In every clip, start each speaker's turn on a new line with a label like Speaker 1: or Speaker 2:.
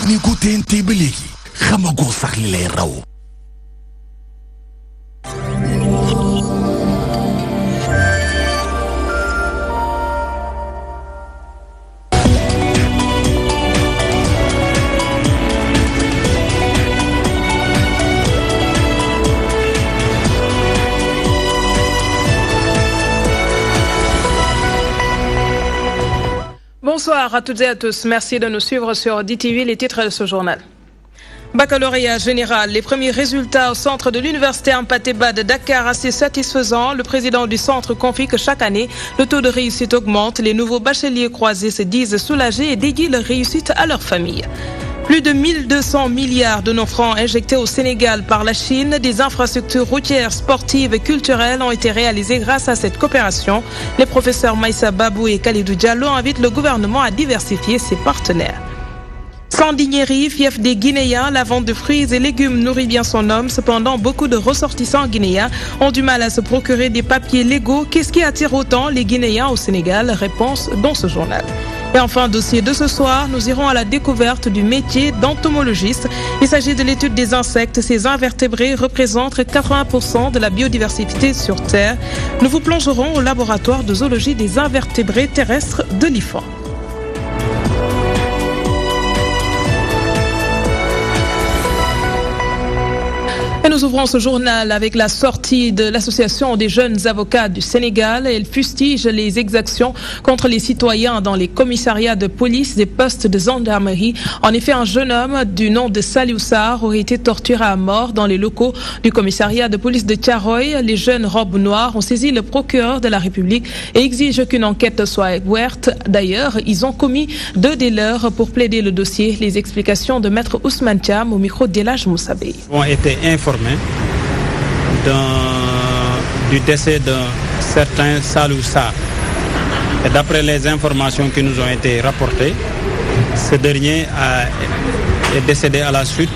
Speaker 1: ni ko TNT ba léegi xamagoo sax li lay raw.
Speaker 2: Bonsoir à toutes et à tous. Merci de nous suivre sur DTV, les titres de ce journal. Baccalauréat général, les premiers résultats au centre de l'université Hampâté-Bâ de Dakar assez satisfaisants. Le président du centre confie que chaque année, le taux de réussite augmente. Les nouveaux bacheliers croisés se disent soulagés et dédient leur réussite à leur famille. Plus de 1200 milliards de nos francs injectés au Sénégal par la Chine, des infrastructures routières, sportives et culturelles ont été réalisées grâce à cette coopération. Les professeurs Maïssa Babou et Khalidou Diallo invitent le gouvernement à diversifier ses partenaires. Sandiniéry, fief des Guinéens, la vente de fruits et légumes nourrit bien son homme. Cependant, beaucoup de ressortissants guinéens ont du mal à se procurer des papiers légaux. Qu'est-ce qui attire autant les Guinéens au Sénégal? Réponse dans ce journal. Et enfin, dossier de ce soir, nous irons à la découverte du métier d'entomologiste. Il s'agit de l'étude des insectes. Ces invertébrés représentent 80% de la biodiversité sur Terre. Nous vous plongerons au laboratoire de zoologie des invertébrés terrestres de l'IFAN. Et nous ouvrons ce journal avec la sortie de l'Association des jeunes avocats du Sénégal. Elle fustige les exactions contre les citoyens dans les commissariats de police, des postes de gendarmerie. En effet, un jeune homme du nom de Saliou Sarr aurait été torturé à mort dans les locaux du commissariat de police de Thiaroye. Les jeunes robes noires ont saisi le procureur de la République et exigent qu'une enquête soit ouverte. D'ailleurs, ils ont commis 2 des leurs pour plaider le dossier. Les explications de Maître Ousmane Thiam au micro d'Elhadj Moussabe.
Speaker 3: Ont été informés du décès d'un certain Saliou Sarr. Et d'après les informations qui nous ont été rapportées, ce dernier est décédé à la suite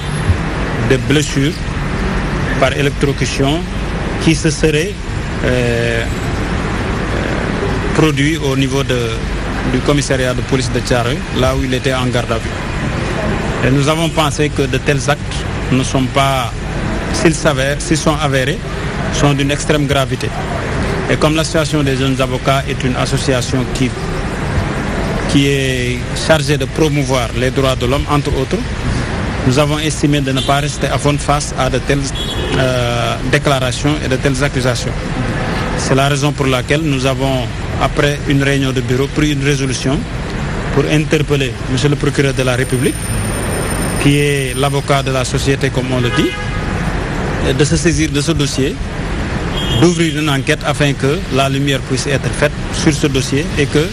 Speaker 3: de blessures par électrocution qui se seraient produites au niveau du commissariat de police de Thiaroye, là où il était en garde à vue. Et nous avons pensé que de tels actes ne sont pas, s'ils sont avérés, sont d'une extrême gravité. Et comme l'association des jeunes avocats est une association qui est chargée de promouvoir les droits de l'homme, entre autres, nous avons estimé de ne pas rester à fond face à de telles déclarations et de telles accusations. C'est la raison pour laquelle nous avons, après une réunion de bureau, pris une résolution pour interpeller M. le procureur de la République, qui est l'avocat de la société, comme on le dit, de se saisir de ce dossier, d'ouvrir une enquête afin que la lumière puisse être faite sur ce dossier et que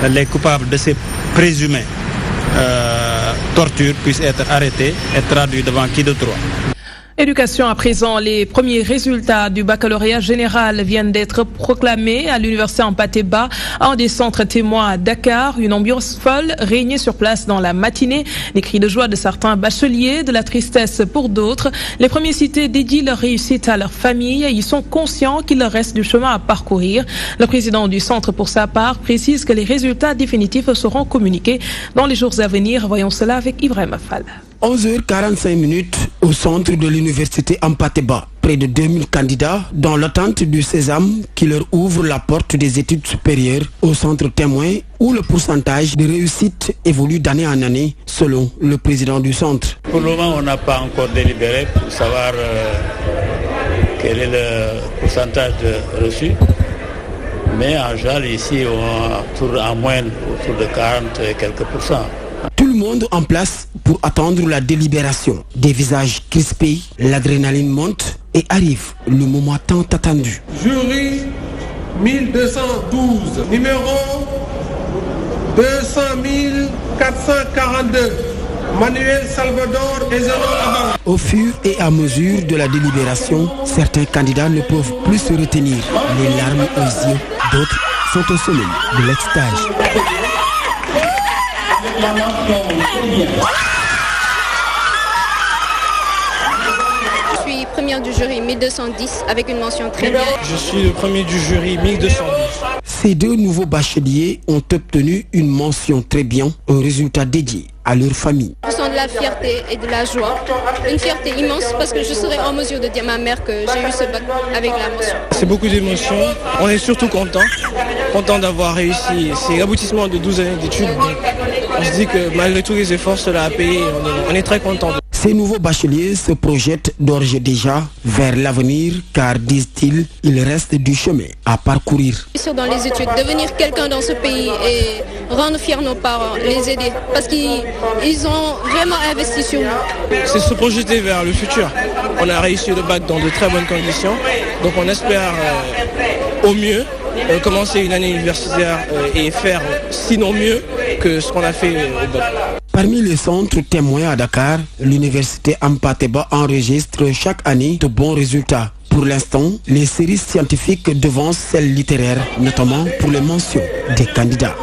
Speaker 3: les coupables de ces présumées tortures puissent être arrêtés et traduits devant qui de droit.
Speaker 2: Éducation à présent, les premiers résultats du baccalauréat général viennent d'être proclamés à l'université Hampâté-Bâ, un des centres témoins à Dakar. Une ambiance folle régnait sur place dans la matinée. Des cris de joie de certains bacheliers, de la tristesse pour d'autres. Les premiers cités dédient leur réussite à leur famille. Ils sont conscients qu'il leur reste du chemin à parcourir. Le président du centre, pour sa part, précise que les résultats définitifs seront communiqués dans les jours à venir. Voyons cela avec Ibrahim Fall.
Speaker 4: 11h45 au centre de l'université Hampâté-Bâ. Près de 2000 candidats dans l'attente du sésame qui leur ouvre la porte des études supérieures au centre témoin où le pourcentage de réussite évolue d'année en année selon le président du centre.
Speaker 5: Pour le moment, on n'a pas encore délibéré pour savoir quel est le pourcentage de reçus. Mais en général, ici, on tourne en moyenne autour de 40 et quelques pourcents.
Speaker 4: Tout le monde en place pour attendre la délibération. Des visages crispés, l'adrénaline monte et arrive le moment tant attendu.
Speaker 6: Jury 1212, numéro 200 442, Manuel Salvador Ezeno Avant.
Speaker 4: Au fur et à mesure de la délibération, certains candidats ne peuvent plus se retenir. Les larmes aux yeux, d'autres sont au sommet de l'extase.
Speaker 7: Je suis première du jury 1210 avec une mention très bien.
Speaker 8: Je suis le premier du jury 1210.
Speaker 4: Ces 2 nouveaux bacheliers ont obtenu une mention très bien, un résultat dédié à leur famille.
Speaker 7: Je sens de la fierté et de la joie. Une fierté immense parce que je serai en mesure de dire à ma mère que j'ai eu ce bac avec la mention.
Speaker 8: C'est beaucoup d'émotions. On est surtout content d'avoir réussi. C'est l'aboutissement de 12 années d'études. On se dit que malgré tous les efforts, cela a payé. On est très content.
Speaker 4: Ces nouveaux bacheliers se projettent d'ores et déjà vers l'avenir car, disent-ils, il reste du chemin à parcourir.
Speaker 7: Dans les études, devenir quelqu'un dans ce pays et rendre fiers nos parents, les aider parce qu'ils ont vraiment investi sur nous.
Speaker 8: C'est se projeter vers le futur. On a réussi le bac dans de très bonnes conditions, donc on espère au mieux commencer une année universitaire et faire sinon mieux que ce qu'on a fait au bac.
Speaker 4: Parmi les centres témoins à Dakar, l'université Hampâté Bâ enregistre chaque année de bons résultats. Pour l'instant, les séries scientifiques devancent celles littéraires, notamment pour les mentions des candidats.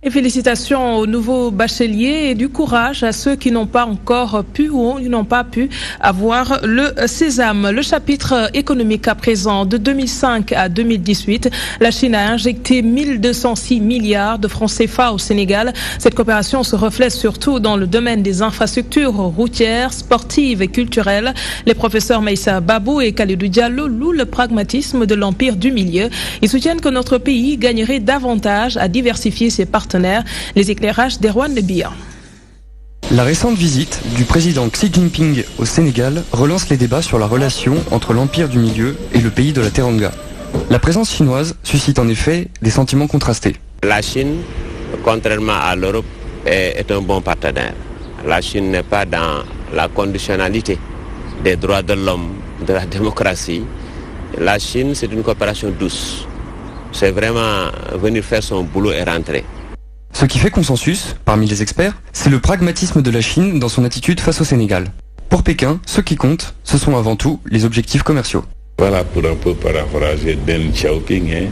Speaker 2: Et félicitations aux nouveaux bacheliers et du courage à ceux qui n'ont pas encore pu ou n'ont pas pu avoir le sésame. Le chapitre économique à présent, de 2005 à 2018, la Chine a injecté 1206 milliards de francs CFA au Sénégal. Cette coopération se reflète surtout dans le domaine des infrastructures routières, sportives et culturelles. Les professeurs Maïssa Babou et Khalidou Diallo louent le pragmatisme de l'empire du milieu. Ils soutiennent que notre pays gagnerait davantage à diversifier ses partenaires. Les éclairages d'Erwan Lebia.
Speaker 9: La récente visite du président Xi Jinping au Sénégal relance les débats sur la relation entre l'Empire du Milieu et le pays de la Teranga. La présence chinoise suscite en effet des sentiments contrastés.
Speaker 10: La Chine, contrairement à l'Europe, est un bon partenaire. La Chine n'est pas dans la conditionnalité des droits de l'homme, de la démocratie. La Chine, c'est une coopération douce. C'est vraiment venir faire son boulot et rentrer.
Speaker 9: Ce qui fait consensus, parmi les experts, c'est le pragmatisme de la Chine dans son attitude face au Sénégal. Pour Pékin, ce qui compte, ce sont avant tout les objectifs commerciaux.
Speaker 11: Voilà, pour un peu paraphraser Deng Xiaoping,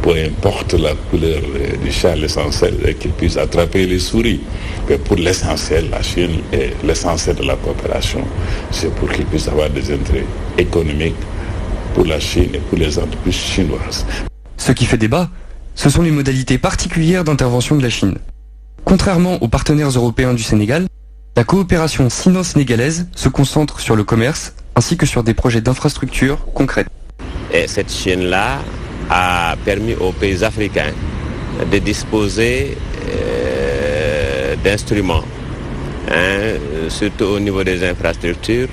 Speaker 11: peu importe la couleur du chat, l'essentiel est qu'il puisse attraper les souris. Mais pour l'essentiel, la Chine est l'essentiel de la coopération. C'est pour qu'il puisse avoir des intérêts économiques pour la Chine et pour les entreprises chinoises.
Speaker 9: Ce qui fait débat, ce sont les modalités particulières d'intervention de la Chine. Contrairement aux partenaires européens du Sénégal, la coopération sino-sénégalaise se concentre sur le commerce ainsi que sur des projets d'infrastructures concrètes.
Speaker 10: Et cette Chine-là a permis aux pays africains de disposer d'instruments, surtout au niveau des infrastructures,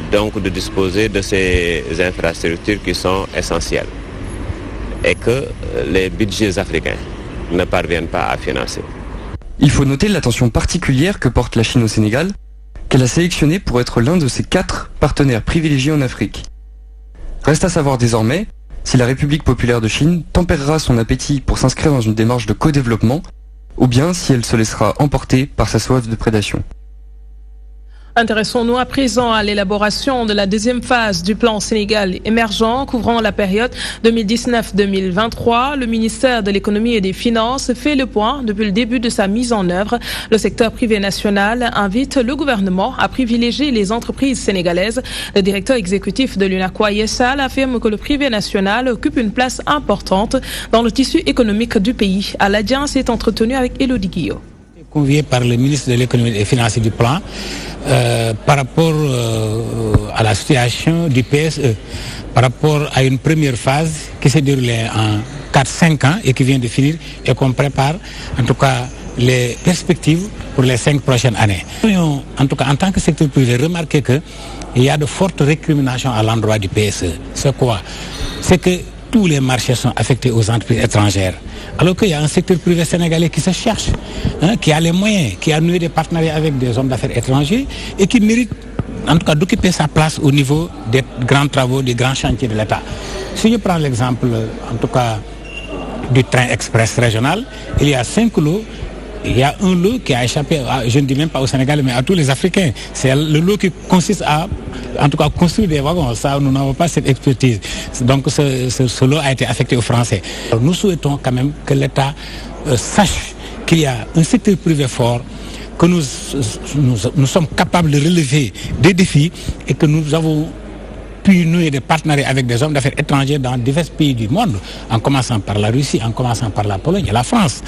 Speaker 10: donc de disposer de ces infrastructures qui sont essentielles et que les budgets africains ne parviennent pas à financer.
Speaker 9: Il faut noter l'attention particulière que porte la Chine au Sénégal, qu'elle a sélectionné pour être l'un de ses 4 partenaires privilégiés en Afrique. Reste à savoir désormais si la République populaire de Chine tempérera son appétit pour s'inscrire dans une démarche de co-développement ou bien si elle se laissera emporter par sa soif de prédation.
Speaker 2: Intéressons-nous à présent à l'élaboration de la deuxième phase du plan Sénégal émergent couvrant la période 2019-2023. Le ministère de l'économie et des finances fait le point depuis le début de sa mise en œuvre. Le secteur privé national invite le gouvernement à privilégier les entreprises sénégalaises. Le directeur exécutif de l'UNACOIS Sall affirme que le privé national occupe une place importante dans le tissu économique du pays. Aladien s'est entretenu avec Elodie Guillot.
Speaker 12: Convié par le ministre de l'économie et des finances et du plan par rapport à la situation du PSE, par rapport à une première phase qui s'est déroulée en 4-5 ans et qui vient de finir et qu'on prépare en tout cas les perspectives pour les 5 prochaines années. En tout cas en tant que secteur privé, remarquez qu'il y a de fortes récriminations à l'endroit du PSE. C'est quoi? C'est que tous les marchés sont affectés aux entreprises étrangères. Alors qu'il y a un secteur privé sénégalais qui se cherche, qui a les moyens, qui a noué des partenariats avec des hommes d'affaires étrangers et qui mérite en tout cas d'occuper sa place au niveau des grands travaux, des grands chantiers de l'État. Si je prends l'exemple en tout cas du train express régional, il y a 5 lots. Il y a un lot qui a échappé, je ne dis même pas au Sénégal, mais à tous les Africains. C'est le lot qui consiste à, en tout cas, construire des wagons. Ça, nous n'avons pas cette expertise. Donc, ce lot a été affecté aux Français. Alors, nous souhaitons quand même que l'État sache qu'il y a un secteur privé fort, que nous sommes capables de relever des défis et que nous avons pu nouer des partenariats avec des hommes d'affaires étrangers dans divers pays du monde, en commençant par la Russie, en commençant par la Pologne et la France.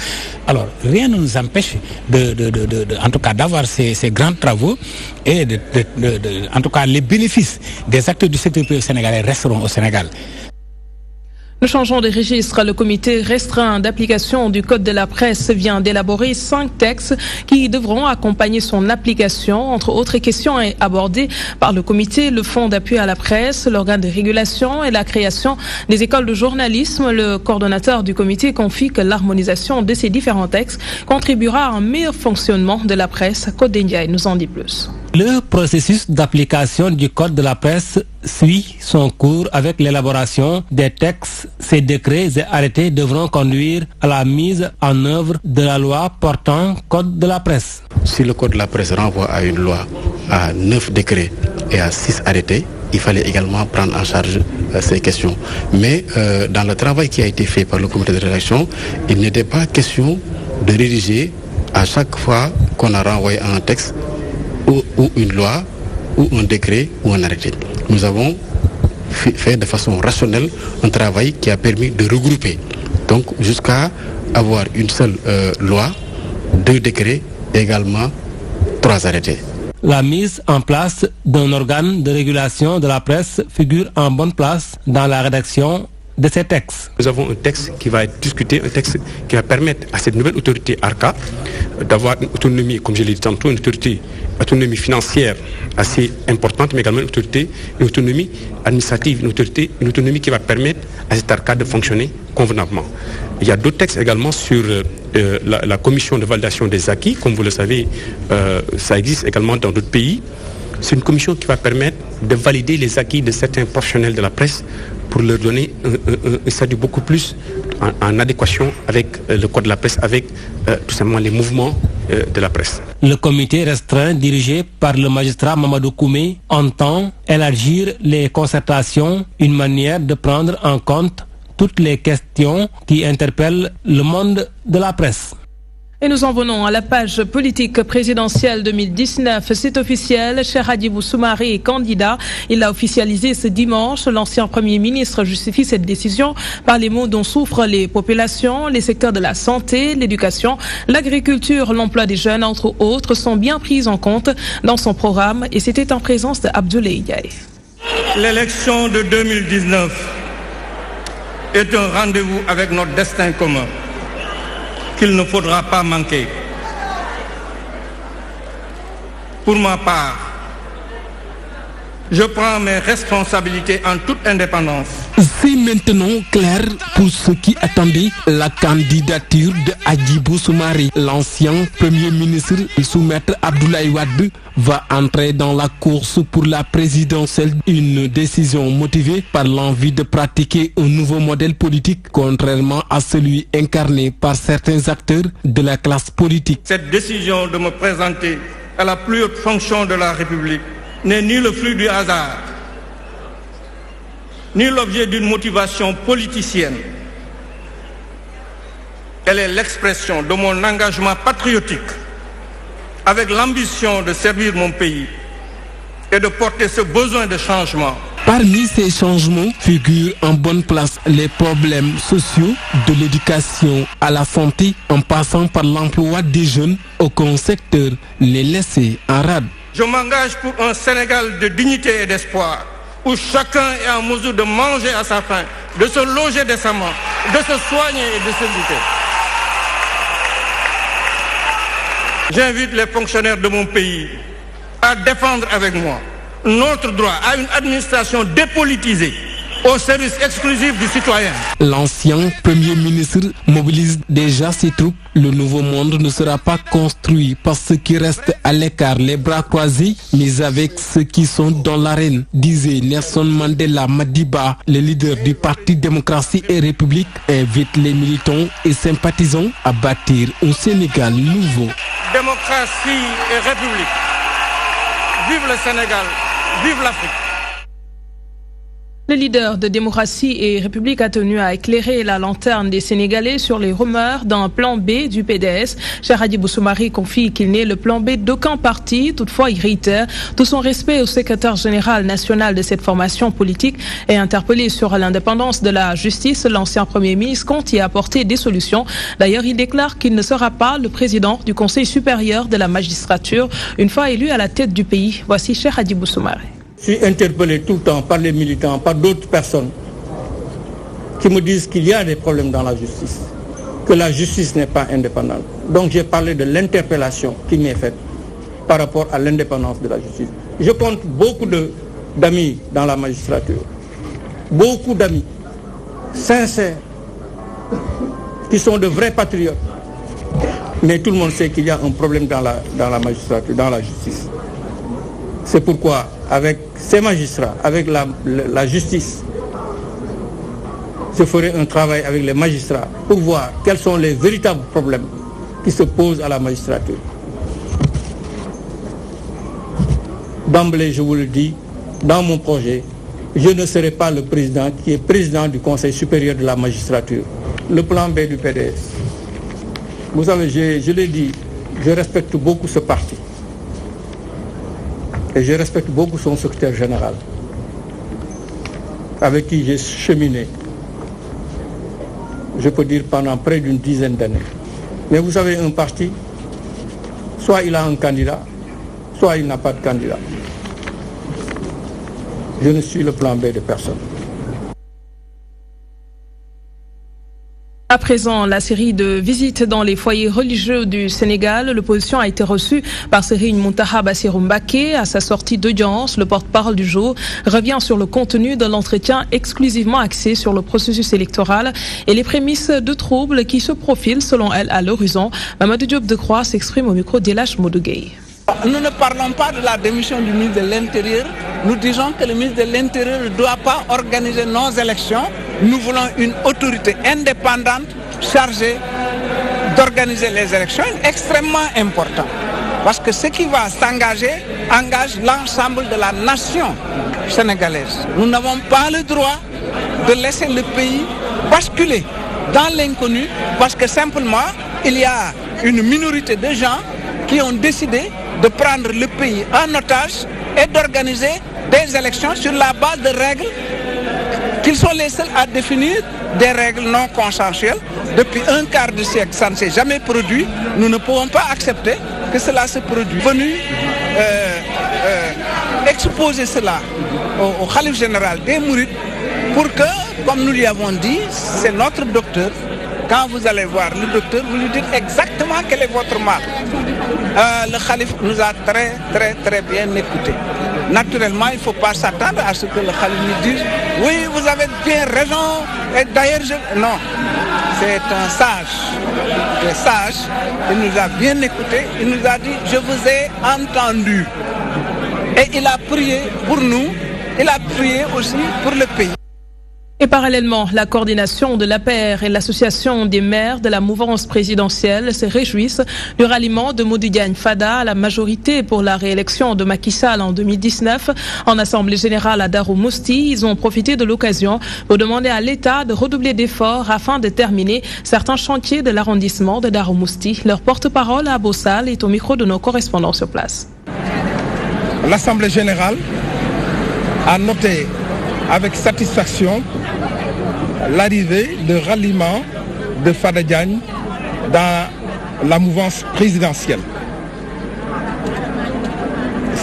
Speaker 12: Alors, rien ne nous empêche en tout cas d'avoir ces grands travaux et en tout cas les bénéfices des acteurs du secteur privé sénégalais resteront au Sénégal.
Speaker 2: Nous changeons de registre. Le comité restreint d'application du Code de la presse vient d'élaborer 5 textes qui devront accompagner son application. Entre autres questions abordées par le comité, le fonds d'appui à la presse, l'organe de régulation et la création des écoles de journalisme. Le coordonnateur du comité confie que l'harmonisation de ces différents textes contribuera à un meilleur fonctionnement de la presse. Code Ndiaye nous en dit plus.
Speaker 13: Le processus d'application du Code de la presse suit son cours avec l'élaboration des textes. Ces décrets et arrêtés devront conduire à la mise en œuvre de la loi portant Code de la presse.
Speaker 14: Si le Code de la presse renvoie à une loi, à 9 décrets et à 6 arrêtés, il fallait également prendre en charge ces questions. Mais dans le travail qui a été fait par le comité de rédaction, il n'était pas question de rédiger à chaque fois qu'on a renvoyé un texte ou une loi, ou un décret, ou un arrêté. Nous avons fait de façon rationnelle un travail qui a permis de regrouper. Donc jusqu'à avoir une seule loi, 2 décrets et également 3 arrêtés.
Speaker 13: La mise en place d'un organe de régulation de la presse figure en bonne place dans la rédaction de ces textes.
Speaker 15: Nous avons un texte qui va être discuté, un texte qui va permettre à cette nouvelle autorité ARCA d'avoir une autonomie, comme je l'ai dit tantôt, une autonomie financière assez importante, mais également une autonomie administrative, une autonomie qui va permettre à cette ARCA de fonctionner convenablement. Il y a d'autres textes également sur la commission de validation des acquis. Comme vous le savez, ça existe également dans d'autres pays. C'est une commission qui va permettre de valider les acquis de certains professionnels de la presse pour leur donner un statut beaucoup plus en adéquation avec le code de la presse, avec tout simplement les mouvements de la presse.
Speaker 13: Le comité restreint dirigé par le magistrat Mamadou Koumé entend élargir les concertations, une manière de prendre en compte toutes les questions qui interpellent le monde de la presse.
Speaker 2: Et nous en venons à la page politique présidentielle 2019. C'est officiel, Cheikh Hadjibou Soumaré est candidat. Il l'a officialisé ce dimanche. L'ancien Premier ministre justifie cette décision par les maux dont souffrent les populations. Les secteurs de la santé, l'éducation, l'agriculture, l'emploi des jeunes, entre autres, sont bien pris en compte dans son programme. Et c'était en présence de Abdoulaye Ndiaye.
Speaker 6: L'élection de 2019 est un rendez-vous avec notre destin commun qu'il ne faudra pas manquer. Pour ma part, je prends mes responsabilités en toute indépendance.
Speaker 4: C'est maintenant clair pour ceux qui attendaient la candidature de Hadjibou Soumaré. L'ancien Premier ministre sous Maître Abdoulaye Wade va entrer dans la course pour la présidentielle. Une décision motivée par l'envie de pratiquer un nouveau modèle politique, contrairement à celui incarné par certains acteurs de la classe politique.
Speaker 6: Cette décision de me présenter à la plus haute fonction de la République n'est ni le fruit du hasard, ni l'objet d'une motivation politicienne. Elle est l'expression de mon engagement patriotique avec l'ambition de servir mon pays et de porter ce besoin de changement.
Speaker 4: Parmi ces changements figurent en bonne place les problèmes sociaux, de l'éducation à la santé, en passant par l'emploi des jeunes. Aucun secteur n'est laissé en rade.
Speaker 6: Je m'engage pour un Sénégal de dignité et d'espoir, où chacun est en mesure de manger à sa faim, de se loger décemment, de se soigner et de s'éduquer. J'invite les fonctionnaires de mon pays à défendre avec moi notre droit à une administration dépolitisée, au service exclusif du citoyen.
Speaker 4: L'ancien Premier ministre mobilise déjà ses troupes. Le nouveau monde ne sera pas construit par ceux qui restent à l'écart, les bras croisés, mais avec ceux qui sont dans l'arène, disait Nelson Mandela Madiba. Le leader du Parti Démocratie et République invite les militants et sympathisants à bâtir un Sénégal nouveau.
Speaker 6: Démocratie et République. Vive le Sénégal, vive l'Afrique.
Speaker 2: Le leader de Démocratie et République a tenu à éclairer la lanterne des Sénégalais sur les rumeurs d'un plan B du PDS. Cheikh Hadjibou Soumaré confie qu'il n'est le plan B d'aucun parti. Toutefois, il réitère tout son respect au secrétaire général national de cette formation politique et interpellé sur l'indépendance de la justice. L'ancien Premier ministre compte y apporter des solutions. D'ailleurs, il déclare qu'il ne sera pas le président du Conseil supérieur de la magistrature une fois élu à la tête du pays. Voici Cheikh Hadjibou Soumaré.
Speaker 6: Je suis interpellé tout le temps par les militants, par d'autres personnes qui me disent qu'il y a des problèmes dans la justice, que la justice n'est pas indépendante. Donc j'ai parlé de l'interpellation qui m'est faite par rapport à l'indépendance de la justice. Je compte beaucoup d'amis dans la magistrature, beaucoup d'amis sincères, qui sont de vrais patriotes. Mais tout le monde sait qu'il y a un problème dans la magistrature, dans la justice. C'est pourquoi, avec ces magistrats, avec la justice, je ferai un travail avec les magistrats pour voir quels sont les véritables problèmes qui se posent à la magistrature. D'emblée, je vous le dis, dans mon projet, je ne serai pas le président qui est président du Conseil supérieur de la magistrature, le plan B du PDS. Vous savez, je l'ai dit, je respecte beaucoup ce parti. Et je respecte beaucoup son secrétaire général, avec qui j'ai cheminé, je peux dire, pendant près d'une dizaine d'années. Mais vous savez, un parti, soit il a un candidat, soit il n'a pas de candidat. Je ne suis le plan B de personne.
Speaker 2: À présent, la série de visites dans les foyers religieux du Sénégal, l'opposition a été reçue par Serigne Mountakha Bassirou Mbacké. À sa sortie d'audience, le porte-parole du jour revient sur le contenu de l'entretien exclusivement axé sur le processus électoral et les prémices de troubles qui se profilent selon elle à l'horizon. Mamadou Diop Decroix s'exprime au micro d'Elash Modogueye.
Speaker 16: Nous ne parlons pas de la démission du ministre de l'Intérieur. Nous disons que le ministre de l'Intérieur ne doit pas organiser nos élections. Nous voulons une autorité indépendante chargée d'organiser les élections, extrêmement important. Parce que ce qui va s'engager engage l'ensemble de la nation sénégalaise. Nous n'avons pas le droit de laisser le pays basculer dans l'inconnu parce que simplement il y a une minorité de gens qui ont décidé de prendre le pays en otage et d'organiser des élections sur la base de règles qu'ils sont les seuls à définir, des règles non consensuelles. Depuis un quart de siècle, ça ne s'est jamais produit. Nous ne pouvons pas accepter que cela se produise. Venu exposer cela au khalife général des Mourides pour que, comme nous lui avons dit, c'est notre docteur. Quand vous allez voir le docteur, vous lui dites exactement quel est votre mal. Le khalife nous a très bien écoutés. Naturellement, il ne faut pas s'attendre à ce que le khalife nous dise « Oui, vous avez bien raison, et d'ailleurs Non, c'est un sage. Il est sage, il nous a bien écoutés, il nous a dit « Je vous ai entendu ». Et il a prié pour nous, il a prié aussi pour le pays.
Speaker 2: Et parallèlement, la coordination de l'APR et l'association des maires de la mouvance présidentielle se réjouissent du ralliement de Modou Diagne Fada à la majorité pour la réélection de Macky Sall en 2019. En assemblée générale à Darou Mousti, ils ont profité de l'occasion pour demander à l'État de redoubler d'efforts afin de terminer certains chantiers de l'arrondissement de Darou Mousti. Leur porte-parole à Bossal est au micro de nos correspondants sur place.
Speaker 17: L'assemblée générale a noté avec satisfaction l'arrivée, le ralliement de Fada Diagne dans la mouvance présidentielle.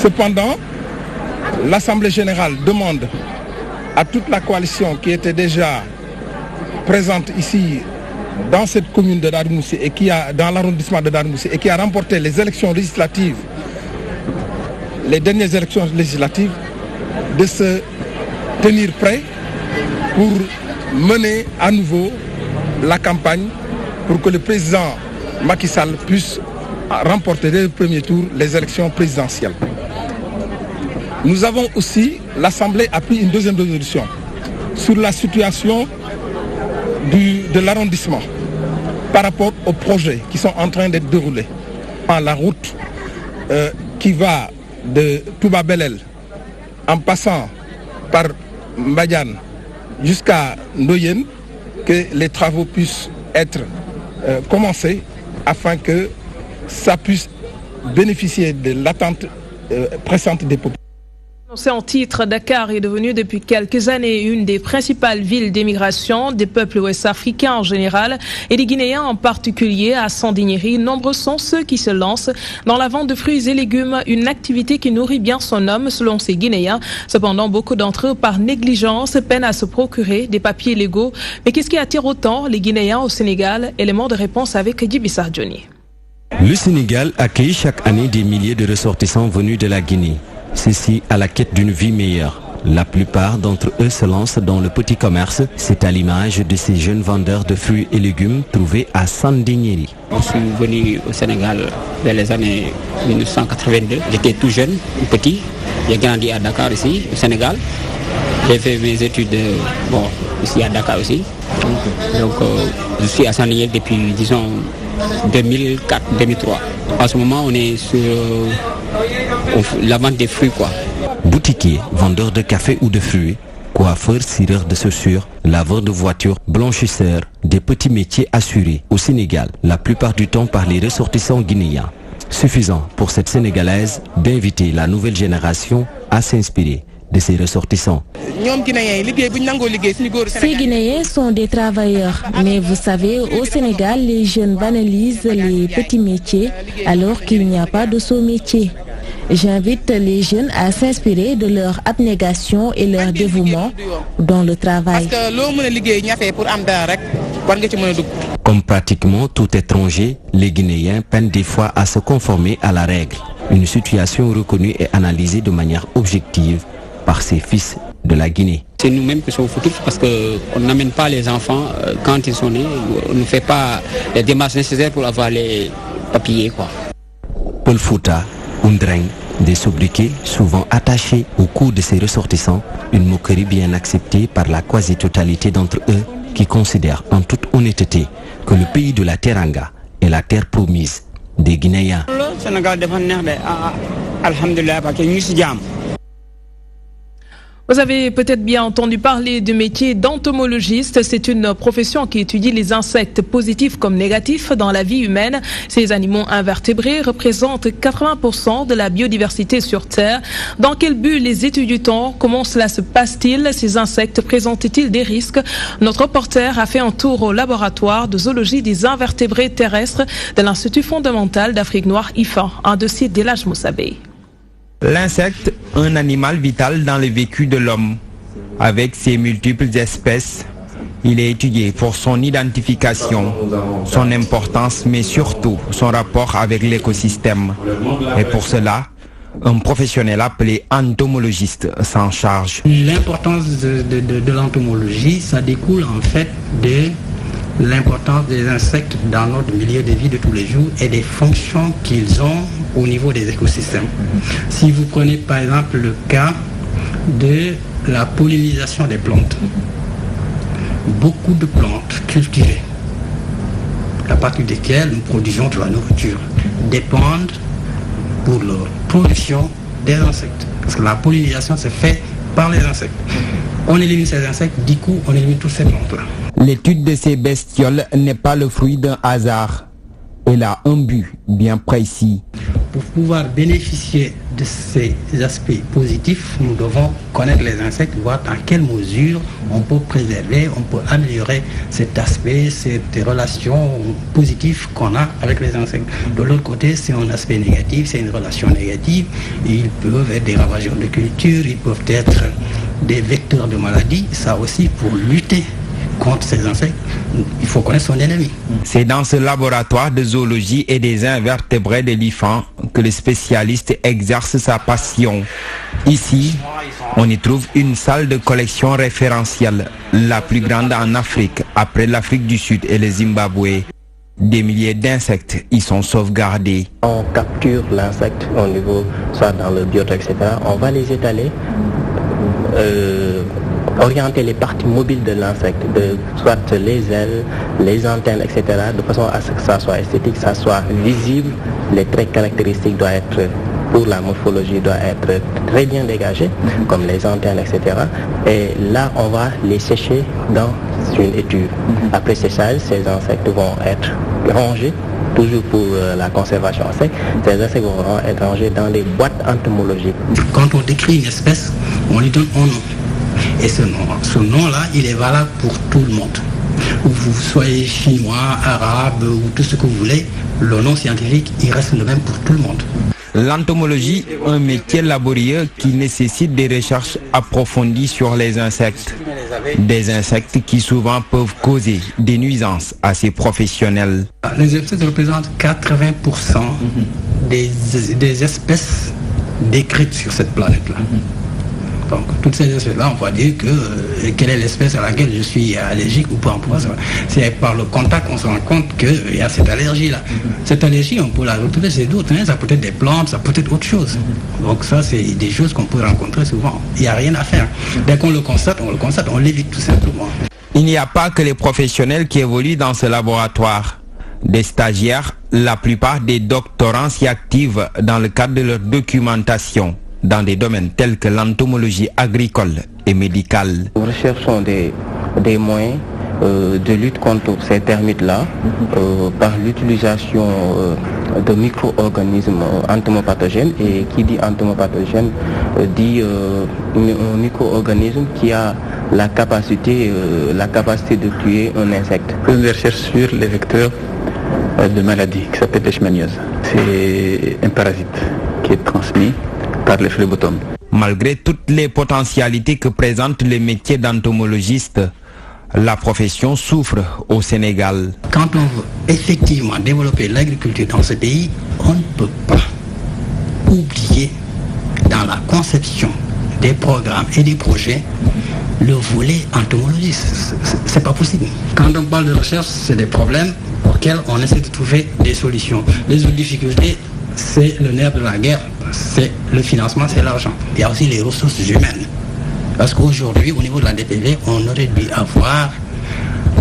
Speaker 17: Cependant, l'Assemblée générale demande à toute la coalition qui était déjà présente ici dans cette commune de Darou Moussi et qui a dans l'arrondissement de Darou Moussi et qui a remporté les élections législatives, les dernières élections législatives, de se tenir prêt pour mener à nouveau la campagne pour que le président Macky Sall puisse remporter dès le premier tour les élections présidentielles. Nous avons aussi, l'Assemblée a pris une deuxième résolution sur la situation de l'arrondissement par rapport aux projets qui sont en train d'être déroulés. La route qui va de Touba Belel en passant par Mbadiane jusqu'à Ndoyen, que les travaux puissent être commencés afin que ça puisse bénéficier de l'attente pressante des populations.
Speaker 2: C'est en titre, Dakar est devenu depuis quelques années une des principales villes d'émigration des peuples ouest-africains en général et des Guinéens en particulier. À Sandiniéry, nombreux sont ceux qui se lancent dans la vente de fruits et légumes, une activité qui nourrit bien son homme selon ces Guinéens. Cependant, beaucoup d'entre eux, par négligence, peinent à se procurer des papiers légaux. Mais qu'est-ce qui attire autant les Guinéens au Sénégal? Élément de réponse avec Djibi Sardioni.
Speaker 18: Le Sénégal accueille chaque année des milliers de ressortissants venus de la Guinée. Ceux-ci à la quête d'une vie meilleure. La plupart d'entre eux se lancent dans le petit commerce. C'est à l'image de ces jeunes vendeurs de fruits et légumes trouvés à Sandiniéry.
Speaker 19: Je suis venu au Sénégal vers les années 1982. J'étais tout jeune, petit. J'ai grandi à Dakar ici, au Sénégal. J'ai fait mes études ici à Dakar aussi. Donc je suis à Sandiniéry depuis, disons, 2004-2003. En ce moment, on est sur la vente des fruits, quoi.
Speaker 18: Boutiquiers, vendeurs de café ou de fruits, coiffeurs, cireurs de chaussures, laveurs de voitures, blanchisseurs, des petits métiers assurés au Sénégal, la plupart du temps par les ressortissants guinéens. Suffisant pour cette Sénégalaise d'inviter la nouvelle génération à s'inspirer de ces ressortissants.
Speaker 20: Ces Guinéens sont des travailleurs, mais vous savez, au Sénégal, les jeunes banalisent les petits métiers alors qu'il n'y a pas de sous-métier. J'invite les jeunes à s'inspirer de leur abnégation et leur dévouement dans le travail.
Speaker 18: Comme pratiquement tout étranger, les Guinéens peinent des fois à se conformer à la règle. Une situation reconnue et analysée de manière objective par ces fils de la Guinée.
Speaker 19: C'est nous-mêmes qui sommes foutus parce qu'on n'amène pas les enfants quand ils sont nés. On ne fait pas les démarches nécessaires pour avoir les papiers, quoi.
Speaker 18: Paul Fouta, Undreng, des sobriquets souvent attachés au cou de ces ressortissants, une moquerie bien acceptée par la quasi-totalité d'entre eux qui considèrent en toute honnêteté que le pays de la Teranga est la terre promise des Guinéens.
Speaker 2: Vous avez peut-être bien entendu parler du métier d'entomologiste. C'est une profession qui étudie les insectes positifs comme négatifs dans la vie humaine. Ces animaux invertébrés représentent 80% de la biodiversité sur Terre. Dans quel but les étudie-t-on? Comment cela se passe-t-il? Ces insectes présentent-ils des risques? Notre reporter a fait un tour au laboratoire de zoologie des invertébrés terrestres de l'Institut fondamental d'Afrique noire IFA, un dossier d'Elhadj Moussabé.
Speaker 21: L'insecte, un animal vital dans le vécu de l'homme. Avec ses multiples espèces, il est étudié pour son identification, son importance, mais surtout son rapport avec l'écosystème. Et pour cela, un professionnel appelé entomologiste s'en charge.
Speaker 22: L'importance de l'entomologie, ça découle en fait de l'importance des insectes dans notre milieu de vie de tous les jours et des fonctions qu'ils ont au niveau des écosystèmes. Si vous prenez par exemple le cas de la pollinisation des plantes, beaucoup de plantes cultivées, à partir desquelles nous produisons de la nourriture, dépendent pour leur production des insectes. Parce que la pollinisation se fait par les insectes. On élimine ces insectes, du coup on élimine toutes ces plantes-là.
Speaker 21: L'étude de ces bestioles n'est pas le fruit d'un hasard. Elle a un but bien précis.
Speaker 22: Pour pouvoir bénéficier de ces aspects positifs, nous devons connaître les insectes, voir dans quelle mesure on peut préserver, on peut améliorer cet aspect, cette relation positive qu'on a avec les insectes. De l'autre côté, c'est un aspect négatif, c'est une relation négative. Ils peuvent être des ravageurs de culture, ils peuvent être des vecteurs de maladies. Ça aussi, pour lutter contre ces insectes, il faut connaître son ennemi.
Speaker 21: C'est dans ce laboratoire de zoologie et des invertébrés de l'IFAN que le spécialiste exerce sa passion. Ici, on y trouve une salle de collection référentielle, la plus grande en Afrique, après l'Afrique du Sud et le Zimbabwe. Des milliers d'insectes y sont sauvegardés.
Speaker 23: On capture l'insecte au niveau, soit dans le biotope, etc. On va les étaler, orienter les parties mobiles de l'insecte, soit les ailes, les antennes, etc., de façon à ce que ça soit esthétique, ça soit visible, les traits caractéristiques doivent être pour la morphologie doit être très bien dégagée, comme les antennes, etc. Et là, on va les sécher dans une étuve. Après séchage, ces insectes vont être rangés, toujours pour la conservation sec. Ces insectes vont être rangés dans des boîtes entomologiques.
Speaker 22: Quand on décrit une espèce, on lui donne un nom. Et ce nom-là, il est valable pour tout le monde. Vous soyez chinois, arabe ou tout ce que vous voulez, le nom scientifique, il reste le même pour tout le monde.
Speaker 21: L'entomologie, un métier laborieux qui nécessite des recherches approfondies sur les insectes. Des insectes qui souvent peuvent causer des nuisances à ces professionnels.
Speaker 22: Les insectes représentent 80% des espèces décrites sur cette planète-là. Donc toutes ces espèces-là, on va dire que quelle est l'espèce à laquelle je suis allergique ou pas. C'est par le contact qu'on se rend compte qu'il y a cette allergie-là. Cette allergie, on peut la retrouver chez d'autres. Ça peut être des plantes, ça peut être autre chose. Donc ça, c'est des choses qu'on peut rencontrer souvent. Il n'y a rien à faire. Dès qu'on le constate, on l'évite tout simplement.
Speaker 21: Il n'y a pas que les professionnels qui évoluent dans ce laboratoire. Des stagiaires, la plupart des doctorants s'y activent dans le cadre de leur documentation, dans des domaines tels que l'entomologie agricole et médicale.
Speaker 23: Nous recherchons des moyens de lutte contre ces termites-là par l'utilisation de micro-organismes entomopathogènes. Et qui dit entomopathogène dit un micro-organisme qui a la capacité de tuer un insecte.
Speaker 14: Une recherche sur les vecteurs de maladies qui s'appelle leishmaniose. C'est un parasite qui est transmis par les phlébotomes.
Speaker 21: Malgré toutes les potentialités que présente le métier d'entomologiste, la profession souffre au Sénégal.
Speaker 22: Quand on veut effectivement développer l'agriculture dans ce pays, on ne peut pas oublier dans la conception des programmes et des projets le volet entomologiste. C'est pas possible. Quand on parle de recherche, c'est des problèmes auxquels on essaie de trouver des solutions. Les autres difficultés, c'est le nerf de la guerre, c'est le financement, c'est l'argent. Il y a aussi les ressources humaines. Parce qu'aujourd'hui, au niveau de la DPV, on aurait dû avoir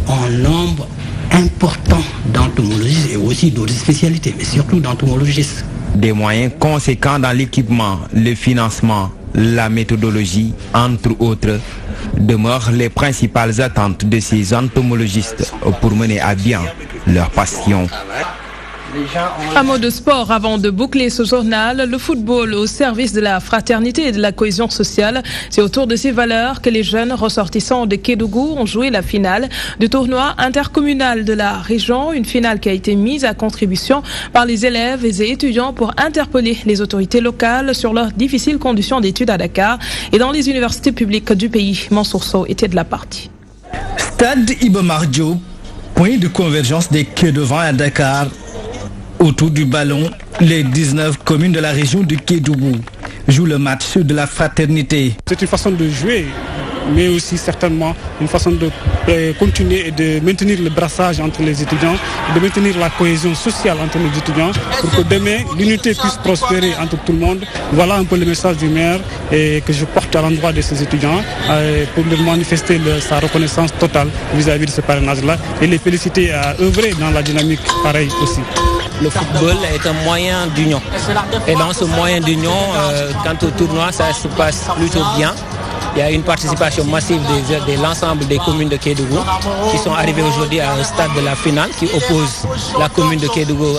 Speaker 22: un nombre important d'entomologistes et aussi d'autres spécialités, mais surtout d'entomologistes.
Speaker 21: Des moyens conséquents dans l'équipement, le financement, la méthodologie, entre autres, demeurent les principales attentes de ces entomologistes pour mener à bien leur passion.
Speaker 2: Un mot de sport avant de boucler ce journal. Le football au service de la fraternité et de la cohésion sociale. C'est autour de ces valeurs que les jeunes ressortissants de Kédougou ont joué la finale du tournoi intercommunal de la région. Une finale qui a été mise à contribution par les élèves et étudiants pour interpeller les autorités locales sur leurs difficiles conditions d'études à Dakar et dans les universités publiques du pays. Mansour Sow était de la partie.
Speaker 1: Stade Iba Mar Diop, point de convergence des Kédouans à Dakar. Autour du ballon, les 19 communes de la région de Kédougou jouent le match de la fraternité.
Speaker 3: C'est une façon de jouer, mais aussi certainement une façon de continuer et de maintenir le brassage entre les étudiants, de maintenir la cohésion sociale entre les étudiants pour que demain l'unité puisse prospérer entre tout le monde. Voilà un peu le message du maire et que je porte à l'endroit de ces étudiants pour leur manifester sa reconnaissance totale vis-à-vis de ce parrainage-là et les féliciter à œuvrer dans la dynamique pareille aussi.
Speaker 5: Le football est un moyen d'union. Et dans ce moyen d'union, quant au tournoi, ça se passe plutôt bien. Il y a une participation massive de l'ensemble des communes de Kédougou qui sont arrivées aujourd'hui à un stade de la finale qui oppose la commune de Kédougou